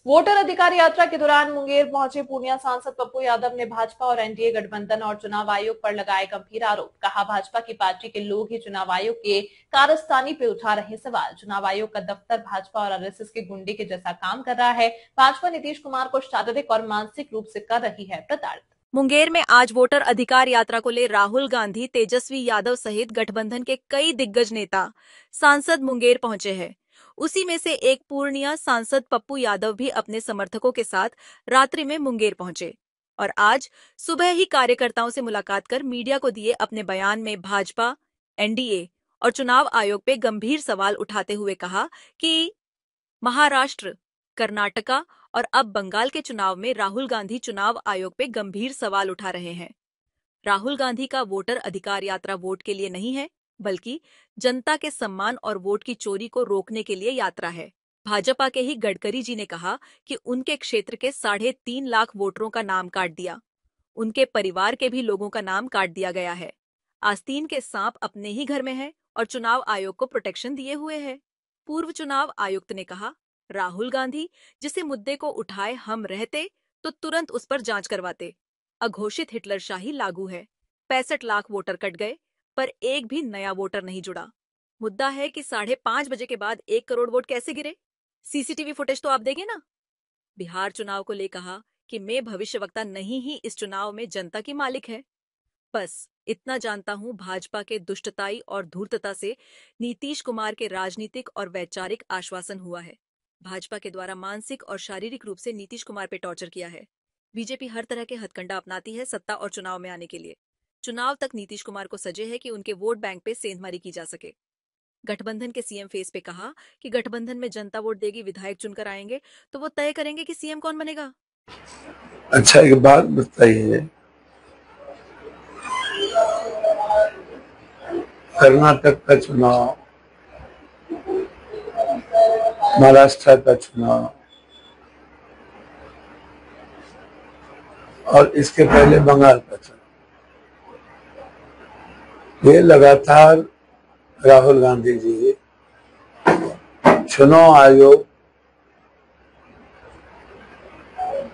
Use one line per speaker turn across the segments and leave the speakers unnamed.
Voter अधिकार यात्रा के दौरान मुंगेर पहुंचे पूर्णिया सांसद पप्पू यादव ने भाजपा और एनडीए गठबंधन और चुनाव आयोग पर लगाए गंभीर आरोप। कहा, भाजपा की पार्टी के लोग ही चुनाव आयोग के कारस्तानी पे उठा रहे सवाल। चुनाव आयोग का दफ्तर भाजपा और आरएसएस के गुंडे के जैसा काम कर रहा है। भाजपा नीतीश कुमार को शारीरिक और मानसिक रूप से कर रही है प्रताड़ित।
मुंगेर में आज वोटर अधिकार यात्रा को ले राहुल गांधी, तेजस्वी यादव सहित गठबंधन के कई दिग्गज नेता सांसद मुंगेर पहुंचे हैं। उसी में से एक पूर्णिया सांसद पप्पू यादव भी अपने समर्थकों के साथ रात्रि में मुंगेर पहुंचे और आज सुबह ही कार्यकर्ताओं से मुलाकात कर मीडिया को दिए अपने बयान में भाजपा, एनडीए और चुनाव आयोग पे गंभीर सवाल उठाते हुए कहा कि महाराष्ट्र, कर्नाटका और अब बंगाल के चुनाव में राहुल गांधी चुनाव आयोग पे गंभीर सवाल उठा रहे हैं। राहुल गांधी का वोटर अधिकार यात्रा वोट के लिए नहीं है, बल्कि जनता के सम्मान और वोट की चोरी को रोकने के लिए यात्रा है। भाजपा के ही गडकरी जी ने कहा कि उनके क्षेत्र के 3.5 लाख वोटरों का नाम काट दिया। उनके परिवार के भी लोगों का नाम काट दिया गया है। आस्तीन के सांप अपने ही घर में है और चुनाव आयोग को प्रोटेक्शन दिए हुए है। पूर्व चुनाव आयुक्त ने कहा, राहुल गांधी जिसे मुद्दे को उठाए हम रहते तो तुरंत उस पर जांच करवाते। अघोषित हिटलरशाही लागू है। 65 लाख वोटर कट गए, पर एक भी नया वोटर नहीं जुड़ा। मुद्दा है कि 5:30 बजे के बाद 1 करोड़ वोट कैसे गिरे? सीसीटीवी फुटेज तो आप देंगे ना। बिहार चुनाव को ले कहा कि मैं भविष्यवक्ता नहीं ही इस चुनाव में जनता की मालिक है। बस इतना जानता हूं, भाजपा के दुष्टताई और धूर्तता से नीतीश कुमार के राजनीतिक और वैचारिक आश्वासन हुआ है। भाजपा के द्वारा मानसिक और शारीरिक रूप से नीतीश कुमार पे टॉर्चर किया है। बीजेपी हर तरह के हथकंडा अपनाती है सत्ता और चुनाव में आने के लिए। चुनाव तक नीतीश कुमार को सजे है कि उनके वोट बैंक पे सेंधमारी की जा सके। गठबंधन के सीएम फेस पे कहा कि गठबंधन में जनता वोट देगी, विधायक चुनकर आएंगे तो वो तय करेंगे कि सीएम कौन बनेगा।
अच्छा, एक बात बताइए, कर्नाटक का चुनाव, महाराष्ट्र का चुनाव और इसके पहले बंगाल का चुनाव, ये लगातार राहुल गांधी जी चुनाव आयोग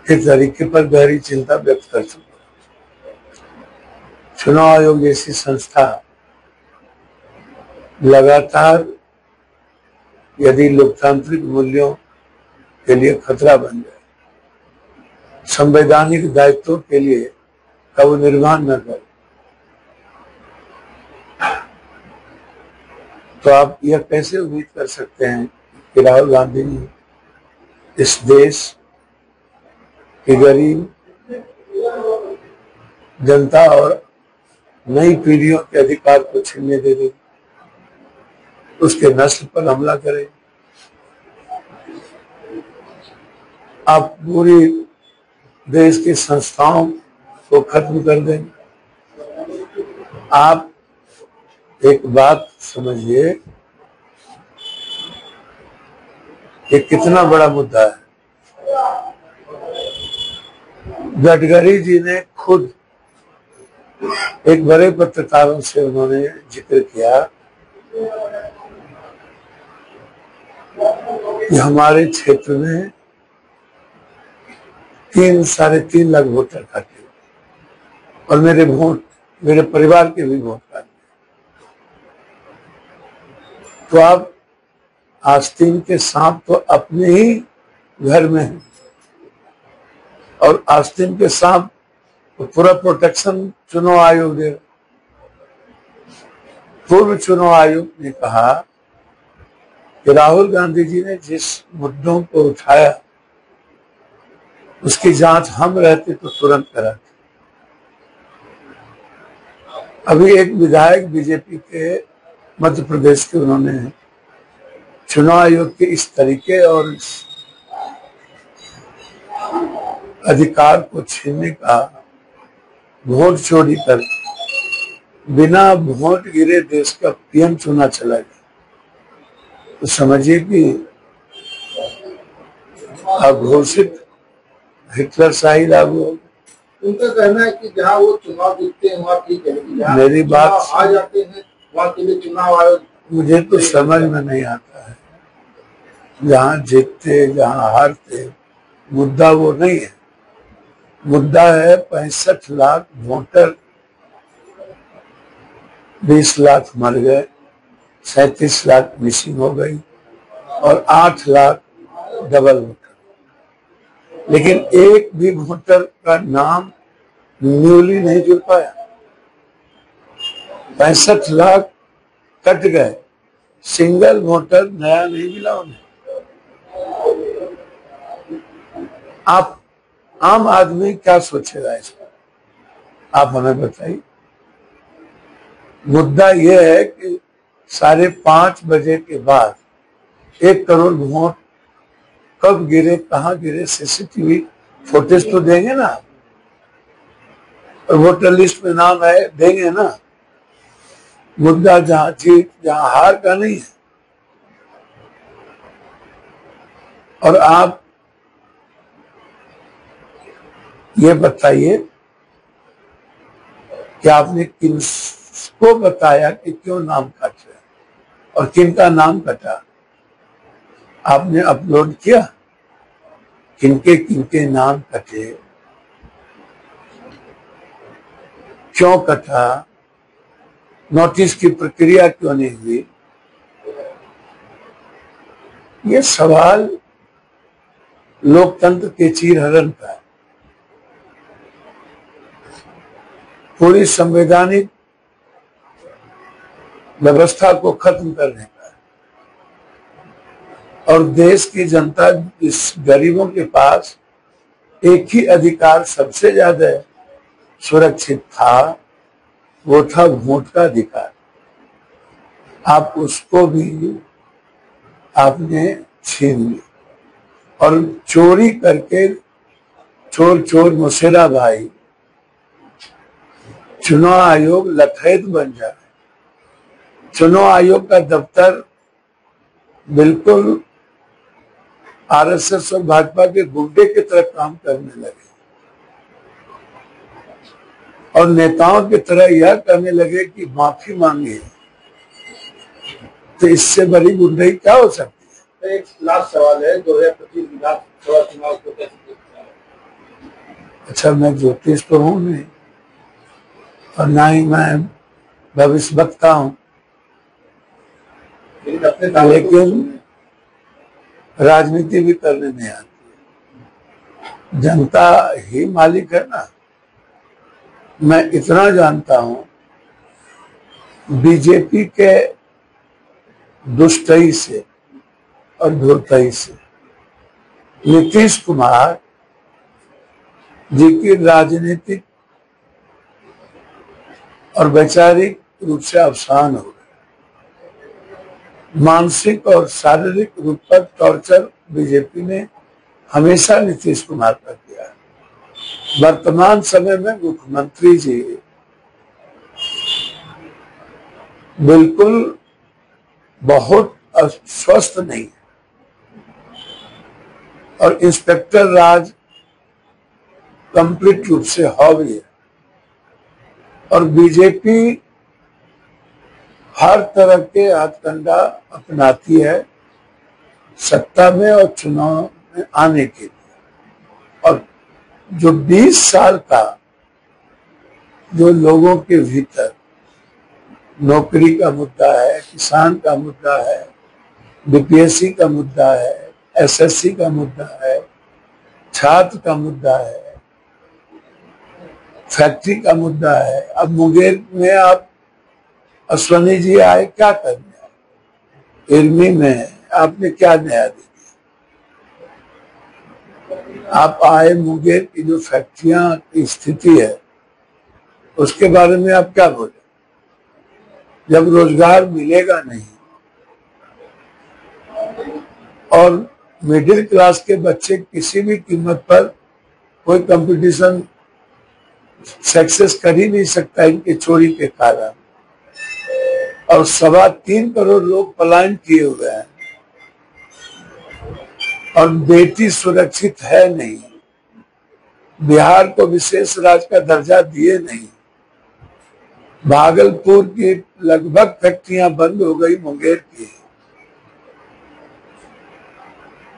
के तरीके पर गहरी चिंता व्यक्त कर चुके। चुनाव आयोग जैसी संस्था लगातार यदि लोकतांत्रिक मूल्यों के लिए खतरा बन जाए, संवैधानिक दायित्वों के लिए कब निर्वहन न करे, तो आप यह कैसे उम्मीद कर सकते हैं कि राहुल गांधी जी इस देश की गरीब जनता और नई पीढ़ियों के अधिकार को छीनने दे देंगे, उसके नस्ल पर हमला करें, आप पूरी देश की संस्थाओं को खत्म कर देंगे। आप एक बात समझिए, ये कितना बड़ा मुद्दा है। गडकरी जी ने खुद एक बड़े पत्रकारों से उन्होंने जिक्र किया कि हमारे क्षेत्र में 3-3.5 लाख वोटर काटे और मेरे परिवार के भी वोट काटे। तो आप आस्तीन के सांप तो अपने ही घर में हैं और आस्तीन के सांप को पूरा प्रोटेक्शन चुनाव आयोग दे। पूर्व चुनाव आयोग ने कहा कि राहुल गांधी जी ने जिस मुद्दों को उठाया उसकी जांच हम रहते तो तुरंत कराते। अभी एक विधायक बीजेपी के मध्य प्रदेश के, उन्होंने चुनाव आयोग के इस तरीके और इस अधिकार को छीनने का, वोट चोरी कर बिना वोट गिरे देश का पीएम चुना चला गया, तो समझिए कि अघोषित हिटलरशाही लागू हो।
उनका कहना है कि जहाँ वो चुनाव जीतते हैं वहाँ ठीक है,
मेरी बात
आ जाते हैं वहाँ के लिए चुनाव आयोग,
मुझे तो समझ में नहीं आता है। जहाँ जीतते जहाँ हारते मुद्दा वो नहीं है। मुद्दा है 65 लाख वोटर, 20 लाख मर गए, 37 लाख मिसिंग हो गई और 8 लाख डबल वोटर। लेकिन एक भी वोटर का नाम न्यूली नहीं जुड़ पाया। 65 लाख कट गए, सिंगल वोटर नया नहीं मिला उन्हें। आप आम आदमी क्या सोचेगा इस पर, आप हमें बताइए। मुद्दा यह है कि 5:30 बजे के बाद 1 करोड़ वोट कब गिरे, कहां गिरे, सीसीटीवी फुटेज तो देंगे ना, और वोटर लिस्ट में नाम है देंगे ना। मुद्दा जहां जीत जहां हार का नहीं है। और आप ये बताइए कि आपने किसको बताया कि क्यों नाम कट रहे और किनका नाम कटा, आपने अपलोड किया किनके किनके नाम कटे, क्यों कटा, नोटिस की प्रक्रिया क्यों नहीं हुई। ये सवाल लोकतंत्र के चीरहरण का है, पूरी संवैधानिक व्यवस्था को खत्म करने का है। और देश की जनता, इस गरीबों के पास एक ही अधिकार सबसे ज्यादा सुरक्षित था, वो था वोट का अधिकार। आप उसको भी आपने छीन लिया और चोरी करके चोर चोर मुसेरा भाई चुनाव आयोग लठैत बन जाए। चुनाव आयोग का दफ्तर बिल्कुल आरएसएस और भाजपा के गुंडे की तरह काम करने लगे और नेताओं की तरह यह करने लगे कि माफी मांगे। तो इससे बड़ी गुंडई क्या हो सकती है।
एक लास्ट सवाल है, 2025 विधानसभा चुनाव को कैसे देखते हैं?
अच्छा, मैं ज्योतिष तो हूं नहीं और ना ही मैं भविष्य वक्ता हूं, लेकिन राजनीति भी करने नहीं आती। जनता ही मालिक है ना। मैं इतना जानता हूं, बीजेपी के दुष्टई से और धूर्तई से नीतीश कुमार जी की राजनीतिक और वैचारिक रूप से अवसान हो गए। मानसिक और शारीरिक रूप पर टॉर्चर बीजेपी ने हमेशा नीतीश कुमार पर किया है। वर्तमान समय में मुख्यमंत्री जी बिल्कुल बहुत अस्वस्थ नहीं है और इंस्पेक्टर राज कंप्लीट रूप से हावी है और बीजेपी हर तरह के हथकंडा अपनाती है सत्ता में और चुनाव में आने के लिए। और जो 20 साल का जो लोगों के भीतर नौकरी का मुद्दा है, किसान का मुद्दा है, बीपीएससी का मुद्दा है, एसएससी का मुद्दा है, छात्र का मुद्दा है, फैक्ट्री का मुद्दा है। अब मुंगेर में आप अश्वनी जी आए, क्या करने आए? इरमी में आपने क्या नया दे दिया? आप आए, मुंगेर की जो फैक्ट्रियां की स्थिति है उसके बारे में आप क्या बोले? जब रोजगार मिलेगा नहीं और मिडिल क्लास के बच्चे किसी भी कीमत पर कोई कंपटीशन सक्सेस कर ही नहीं सकता इनकी चोरी के कारण, और 3.25 करोड़ लोग पलायन किए हुए हैं और बेटी सुरक्षित है नहीं, बिहार को विशेष राज्य का दर्जा दिए नहीं, भागलपुर की लगभग फैक्ट्रियां बंद हो गई मुंगेर की,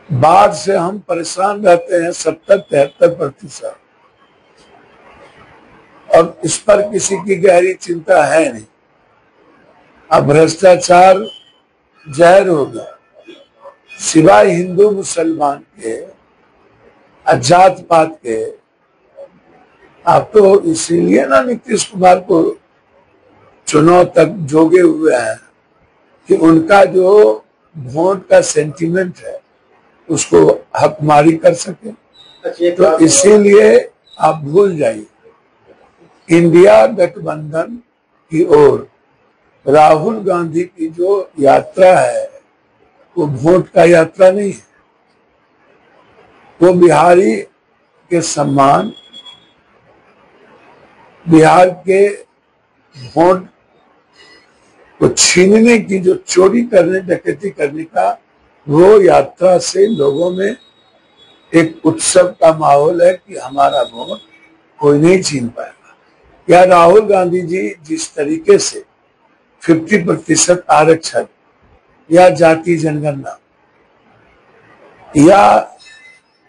बाढ़ से हम परेशान रहते हैं 70-73%, और इस पर किसी की गहरी चिंता है नहीं। अब भ्रष्टाचार जहर हो गया, सिवाय हिंदू मुसलमान के, जात पात के। आप तो इसीलिए ना नीतीश कुमार को चुनाव तक जोगे हुए हैं कि उनका जो वोट का सेंटीमेंट है उसको हकमारी कर सके। तो इसीलिए आप भूल जाइए, इंडिया गठबंधन की ओर राहुल गांधी की जो यात्रा है वो वोट का यात्रा नहीं है, वो बिहारी के सम्मान, बिहार के वोट को छीनने की, जो चोरी करने, डकैती करने का, वो यात्रा से लोगों में एक उत्सव का माहौल है कि हमारा वोट कोई नहीं छीन पाएगा। या राहुल गांधी जी जिस तरीके से 50% आरक्षण या जाति जनगणना या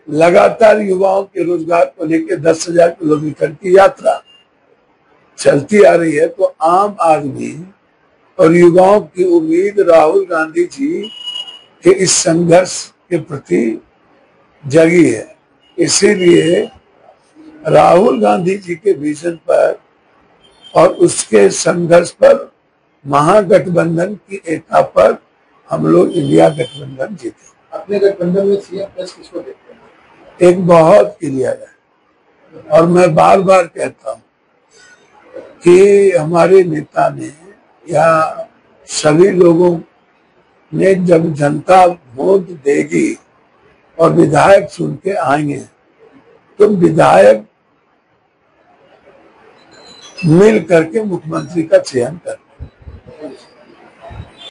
लगातार युवाओं के रोजगार को लेकर 10,000 किलोमीटर की यात्रा चलती आ रही है, तो आम आदमी और युवाओं की उम्मीद राहुल गांधी जी के इस संघर्ष के प्रति जगी है। इसीलिए राहुल गांधी जी के विजन पर और उसके संघर्ष पर, महागठबंधन की एकता पर हम लोग इंडिया गठबंधन जीते।
अपने गठबंधन में सीएम प्लस किसको देखते हैं?
एक बहुत क्लियर है, और मैं बार बार कहता हूं कि हमारे नेता ने या सभी लोगों ने, जब जनता वोट देगी और विधायक चुन के आएंगे, तो विधायक मिल करके मुख्यमंत्री का चयन कर